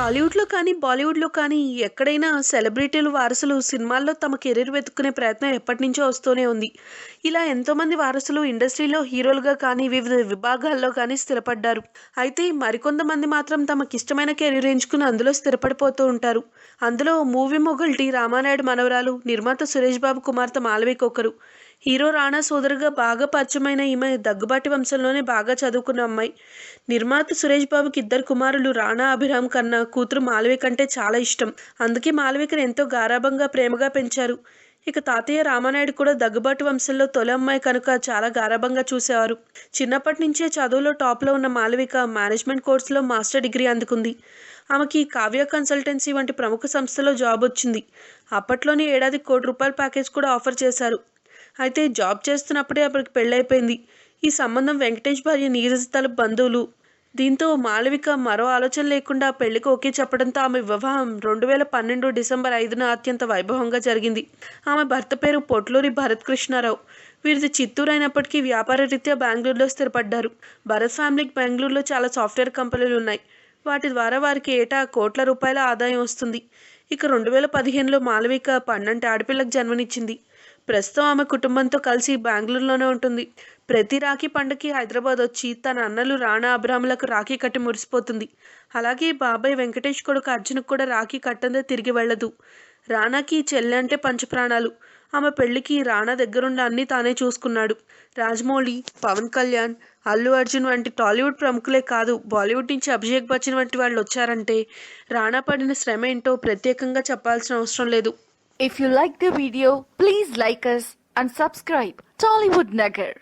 టాలీవుడ్‌లో కానీ, బాలీవుడ్‌లో కానీ ఎక్కడైనా సెలబ్రిటీలు, వారసులు సినిమాల్లో తమ కెరీర్ వెతుక్కునే ప్రయత్నం ఎప్పటినుంచో వస్తూనే ఉంది. ఇలా ఎంతోమంది వారసులు ఇండస్ట్రీలో హీరోలుగా కానీ, వివిధ విభాగాల్లో కానీ స్థిరపడ్డారు. అయితే మరికొంతమంది మాత్రం తమకిష్టమైన కెరీర్ ఎంచుకుని అందులో స్థిరపడిపోతూ ఉంటారు. అందులో మూవీ మొగుల్ టి. రామానాయుడు మనవరాలు, నిర్మాత సురేష్ బాబు కుమార్తె మాళవిక ఒకరు. హీరో రానా సోదరిగా బాగా పరిచయమైన ఈమె దగ్గుబాటి వంశంలోనే బాగా చదువుకున్న అమ్మాయి. నిర్మాత సురేష్ బాబుకి ఇద్దరు కుమారులు రానా అభిరామ్ కన్నా కూతురు మాళవిక అంటే చాలా ఇష్టం. అందుకే మాళవికను ఎంతో గారాబంగా ప్రేమగా పెంచారు. ఇక తాతయ్య రామానాయుడు కూడా దగ్గుబాటి వంశంలో తొలి అమ్మాయి కనుక చాలా గారాబంగా చూసేవారు. చిన్నప్పటి నుంచే చదువులో టాప్లో ఉన్న మాళవిక మేనేజ్మెంట్ కోర్సులో మాస్టర్ డిగ్రీ అందుకుంది. ఆమెకి కావ్య కన్సల్టెన్సీ వంటి ప్రముఖ సంస్థలో జాబ్ వచ్చింది. అప్పట్లోనే ఏడాదికి ₹1,00,00,000 ప్యాకేజ్ కూడా ఆఫర్ చేశారు. అయితే జాబ్ చేస్తున్నప్పుడే అప్పటికి పెళ్ళైపోయింది. ఈ సంబంధం వెంకటేష్ భార్య నీరజ తరపు బంధువులు. దీంతో మాళవిక మరో ఆలోచన లేకుండా పెళ్లికి ఓకే చెప్పడంతో ఆమె వివాహం 2012 డిసెంబర్ 5న అత్యంత వైభవంగా జరిగింది. ఆమె భర్త పేరు పొట్లూరి భరత్ కృష్ణారావు. వీరిది చిత్తూరు అయినప్పటికీ వ్యాపార రీత్యా బెంగళూరులో స్థిరపడ్డారు. భరత్ ఫ్యామిలీకి బెంగళూరులో చాలా సాఫ్ట్వేర్ కంపెనీలు ఉన్నాయి. వాటి ద్వారా వారికి ఏటా కోట్ల రూపాయల ఆదాయం వస్తుంది. ఇక 2015లో మాళవిక పన్నంటి ఆడపిల్లకు జన్మనిచ్చింది. ప్రస్తుతం ఆమె కుటుంబంతో కలిసి బెంగళూరులోనే ఉంటుంది. ప్రతి రాఖీ పండుగకి హైదరాబాద్ వచ్చి తన అన్నలు రాణా అభిరాములకు రాఖీ కట్టి మురిసిపోతుంది. అలాగే బాబాయ్ వెంకటేష్ కొడుకు అర్జున్కు కూడా రాఖీ కట్టందే తిరిగి వెళ్ళదు. రానాకి చెల్లె అంటే పంచప్రాణాలు. ఆమె పెళ్లికి రానా దగ్గరుండి అన్నీ తానే చూసుకున్నాడు. రాజమౌళి, పవన్ కళ్యాణ్, అల్లు అర్జున్ వంటి టాలీవుడ్ ప్రముఖులే కాదు, బాలీవుడ్ నుంచి అభిషేక్ బచ్చన్ వంటి వాళ్ళు వచ్చారంటే రానా పడిన శ్రమ ఏంటో ప్రత్యేకంగా చెప్పాల్సిన అవసరం లేదు. If you like the video, please like us and subscribe Tollywood Nagar.